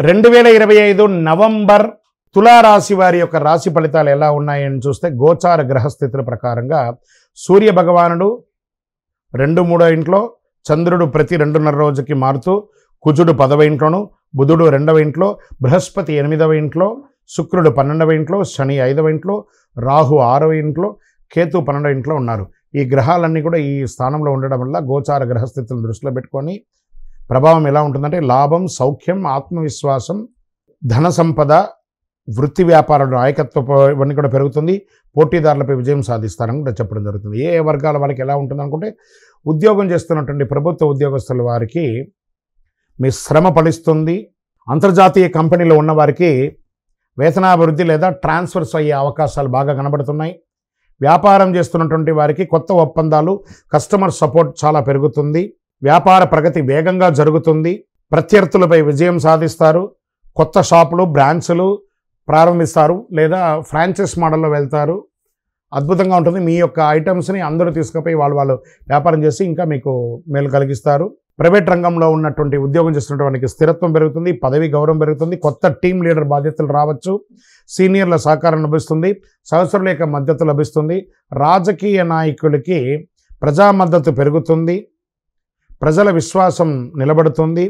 2025 November తులారాశి వారి యొక్క రాశి ఫలితాలు ఎలా ఉన్నాయని చూస్తే గోచార గ్రహస్థితుల ప్రకారంగా సూర్య భగవానుడు 2-3 ఇంట్లో, చంద్రుడు ప్రతి 2.5 రోజుకి మారుతూ, కుజుడు 10వ ఇంట్లోను, బుధుడు 2వ ఇంట్లో, బృహస్పతి 8వ ఇంట్లో, శుక్రుడు 12వ ఇంట్లో, శని 5వ ఇంట్లో, రాహు 6వ ఇంట్లో, కేతు 12వ ఇంట్లో ఉన్నారు. ఈ గ్రహాలన్నీ కూడా ఈ స్థానంలో ఉండడం వల్ల గోచార గ్రహస్థితులను దృష్టిలో పెట్టుకొని ప్రభావం ఎలా ఉంటుందంటే లాభం, సౌఖ్యం, ఆత్మవిశ్వాసం, ధన సంపద, వృత్తి వ్యాపారాలు, నాయకత్వం ఇవన్నీ కూడా పెరుగుతుంది. పోటీదారులపై విజయం సాధిస్తారని కూడా చెప్పడం జరుగుతుంది. ఏ వర్గాల వారికి ఎలా ఉంటుంది అనుకుంటే ఉద్యోగం చేస్తున్నటువంటి ప్రభుత్వ ఉద్యోగస్తుల వారికి మీ శ్రమ ఫలిస్తుంది. అంతర్జాతీయ కంపెనీలో ఉన్న వారికి వేతనాభివృద్ధి లేదా ట్రాన్స్ఫర్స్ అయ్యే అవకాశాలు బాగా కనబడుతున్నాయి. వ్యాపారం చేస్తున్నటువంటి వారికి కొత్త ఒప్పందాలు, కస్టమర్ సపోర్ట్ చాలా పెరుగుతుంది. వ్యాపార ప్రగతి వేగంగా జరుగుతుంది. ప్రత్యర్థులపై విజయం సాధిస్తారు. కొత్త షాపులు, బ్రాంచ్లు ప్రారంభిస్తారు లేదా ఫ్రాంచైజ్ మోడల్లో వెళ్తారు. అద్భుతంగా ఉంటుంది. మీ యొక్క ఐటమ్స్ని అందరూ తీసుకుపోయి వాళ్ళు వ్యాపారం చేసి ఇంకా మీకు మేలు కలిగిస్తారు. ప్రైవేట్ రంగంలో ఉన్నటువంటి ఉద్యోగం చేస్తున్నటువంటి స్థిరత్వం పెరుగుతుంది. పదవి గౌరవం పెరుగుతుంది. కొత్త టీం లీడర్ బాధ్యతలు రావచ్చు. సీనియర్ల సహకారం లభిస్తుంది. సహచరుల యొక్క మద్దతు లభిస్తుంది. రాజకీయ నాయకులకి ప్రజా మద్దతు పెరుగుతుంది. ప్రజల విశ్వాసం నిలబడుతుంది.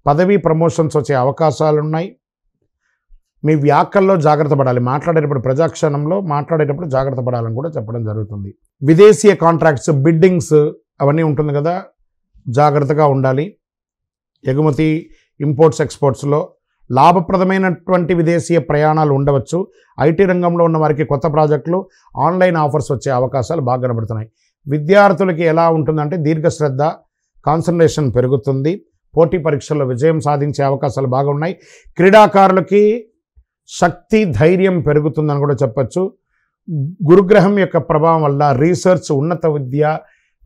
పదవీ ప్రమోషన్స్ వచ్చే అవకాశాలు ఉన్నాయి. మీ వ్యాఖ్యల్లో జాగ్రత్త పడాలి. మాట్లాడేటప్పుడు ప్రజాక్షణంలో మాట్లాడేటప్పుడు జాగ్రత్త పడాలని కూడా చెప్పడం జరుగుతుంది. విదేశీయ కాంట్రాక్ట్స్, బిడ్డింగ్స్ అవన్నీ ఉంటుంది కదా, జాగ్రత్తగా ఉండాలి. ఎగుమతి, ఇంపోర్ట్స్, ఎక్స్పోర్ట్స్లో లాభప్రదమైనటువంటి విదేశీయ ప్రయాణాలు ఉండవచ్చు. ఐటీ రంగంలో ఉన్న వారికి కొత్త ప్రాజెక్టులు, ఆన్లైన్ ఆఫర్స్ వచ్చే అవకాశాలు బాగా కనబడుతున్నాయి. విద్యార్థులకి ఎలా ఉంటుందంటే దీర్ఘశ్రద్ధ, కాన్సన్ట్రేషన్ పెరుగుతుంది. పోటీ పరీక్షల్లో విజయం సాధించే అవకాశాలు బాగా ఉన్నాయి. క్రీడాకారులకి శక్తి, ధైర్యం పెరుగుతుందని కూడా చెప్పచ్చు. గురుగ్రహం యొక్క ప్రభావం వల్ల రీసెర్చ్, ఉన్నత విద్య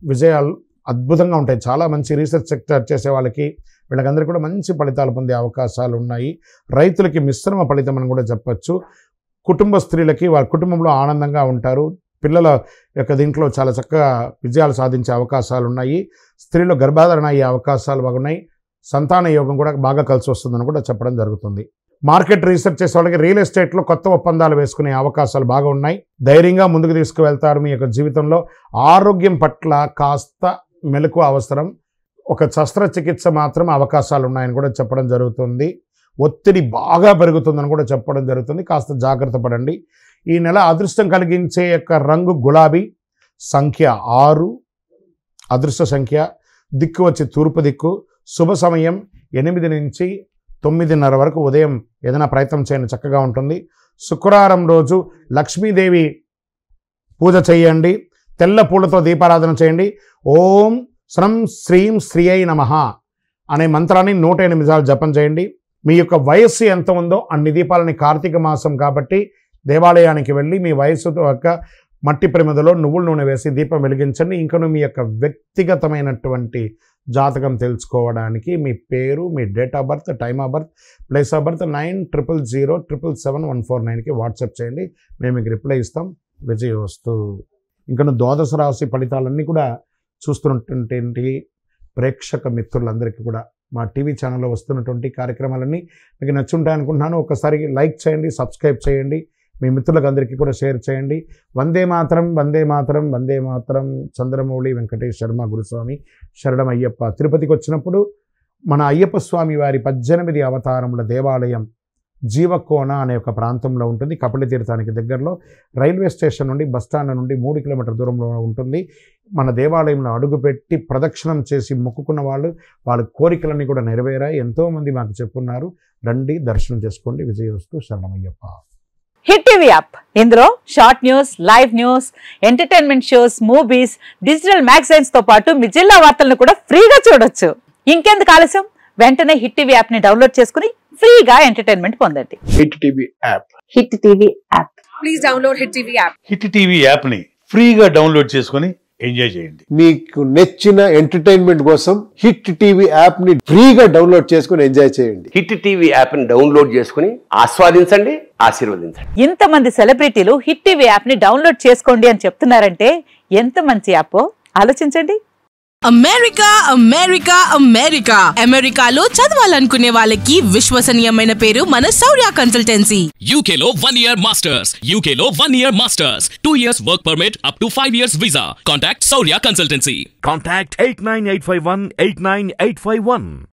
విజయాలు అద్భుతంగా ఉంటాయి. చాలా మంచి రీసెర్చ్ సెక్టర్ చేసే వాళ్ళకి వీళ్ళకందరికీ కూడా మంచి ఫలితాలు పొందే అవకాశాలు ఉన్నాయి. రైతులకి మిశ్రమ ఫలితం అని కూడా చెప్పచ్చు. కుటుంబ స్త్రీలకి వారి కుటుంబంలో ఆనందంగా ఉంటారు. పిల్లల యొక్క దీంట్లో చాలా చక్కగా విజయాలు సాధించే అవకాశాలు ఉన్నాయి. స్త్రీలు గర్భాధారణ అయ్యే అవకాశాలు బాగున్నాయి. సంతాన యోగం కూడా బాగా కలిసి వస్తుందని కూడా చెప్పడం జరుగుతుంది. మార్కెట్ రీసెర్చ్ చేసే వాళ్ళకి రియల్ ఎస్టేట్లో కొత్త ఒప్పందాలు వేసుకునే అవకాశాలు బాగా ఉన్నాయి. ధైర్యంగా ముందుకు తీసుకువెళ్తారు. మీ యొక్క జీవితంలో ఆరోగ్యం పట్ల కాస్త మెలకు అవసరం. ఒక శస్త్రచికిత్స మాత్రం అవకాశాలు ఉన్నాయని కూడా చెప్పడం జరుగుతుంది. ఒత్తిడి బాగా పెరుగుతుందని కూడా చెప్పడం జరుగుతుంది. కాస్త జాగ్రత్త పడండి. ఈ నెల అదృష్టం కలిగించే యొక్క రంగు గులాబీ. సంఖ్య 6. అదృష్ట సంఖ్య. దిక్కు వచ్చి తూర్పు దిక్కు. శుభ సమయం 8 నుంచి 9:30 వరకు. ఉదయం ఏదైనా ప్రయత్నం చేయండి, చక్కగా ఉంటుంది. శుక్రవారం రోజు లక్ష్మీదేవి పూజ చేయండి. తెల్ల పూలతో దీపారాధన చేయండి. ఓం శ్రం శ్రీం శ్రీయై నమః అనే మంత్రాన్ని 108 సార్లు జపం చేయండి. మీ యొక్క వయస్సు ఎంత ఉందో అన్ని దీపాలని, కార్తీక మాసం కాబట్టి దేవాలయానికి వెళ్ళి మీ వయస్సుతో యొక్క మట్టి ప్రమిదలో నువ్వుల నూనె వేసి దీపం వెలిగించండి. ఇంకను మీ యొక్క వ్యక్తిగతమైనటువంటి జాతకం తెలుసుకోవడానికి మీ పేరు, మీ date of birth, time of birth, place of birth 900007777149కి వాట్సాప్ చేయండి. మేము మీకు రిప్లై ఇస్తాం. విజయోస్తు. ఇంకను ద్వాదశ రాశి ఫలితాలన్నీ కూడా చూస్తున్నటువంటి ప్రేక్షక మిత్రులందరికీ కూడా మా టీవీ ఛానల్లో వస్తున్నటువంటి కార్యక్రమాలన్నీ మీకు నచ్చుంటాయనుకుంటున్నాను. ఒకసారి లైక్ చేయండి, సబ్స్క్రైబ్ చేయండి, మీ మిత్రులకు అందరికీ కూడా షేర్ చేయండి. వందే మాతరం, వందే మాతరం, వందే మాతరం. చంద్రమౌళి వెంకటేష్ శర్మ గురుస్వామి శరణం అయ్యప్ప. తిరుపతికి వచ్చినప్పుడు మన అయ్యప్ప స్వామి వారి 18 అవతారముల దేవాలయం జీవకోన అనే ఒక ప్రాంతంలో ఉంటుంది. కపిలతీర్థానికి దగ్గరలో రైల్వే స్టేషన్ నుండి, బస్టాండ్ నుండి 3 కిలోమీటర్ల దూరంలో ఉంటుంది. మన దేవాలయంలో అడుగుపెట్టి ప్రదక్షిణం చేసి మొక్కుకున్న వాళ్ళ కోరికలన్నీ కూడా నెరవేరాయి. ఎంతోమంది మాకు చెప్పున్నారు. రండి, దర్శనం చేసుకోండి. విజయోస్తు. శరణమయ్యప్ప. Hit TV app. ఇందులో short news, live news, entertainment shows, movies, digital magazines తో పాటు మీ జిల్లా వార్తలను కూడా ఫ్రీగా చూడొచ్చు. ఇంకెందుకు ఆలస్యం? వెంటనే హిట్ టీవీ యాప్ ని డౌన్లోడ్ చేసుకుని ఫ్రీగా ఎంటర్టైన్మెంట్ పొందండి. Hit TV app. Hit TV app. Please download hit TV app. Hit TV app ని ఫ్రీగా డౌన్లోడ్ చేసుకుని ఎంజాయ్ చేయండి. మీకు నచ్చిన ఎంటర్టైన్మెంట్ కోసం హిట్ టీవీ యాప్ ని ఫ్రీగా డౌన్లోడ్ చేసుకుని ఎంజాయ్ చేయండి. హిట్ టీవీ యాప్ ని డౌన్లోడ్ చేసుకుని ఆస్వాదించండి, ఆశీర్వదించండి. ఇంతమంది సెలబ్రిటీలు హిట్ టీవీ యాప్ ని డౌన్లోడ్ చేసుకోండి అని చెప్తున్నారంటే ఎంత మంచి యాప్ ఆలోచించండి. అమెరికా అమెరికా అమెరికా అమెరికాలో చదవాలనుకునే వాళ్ళకి విశ్వసనీయమైన పేరు మన శౌర్య కన్సల్టెన్సీ. UK లో 1 year masters. UK లో 1 year masters. 2 years work permit up to 5 years visa. Contact Saurya Consultancy. Contact 89851 89851.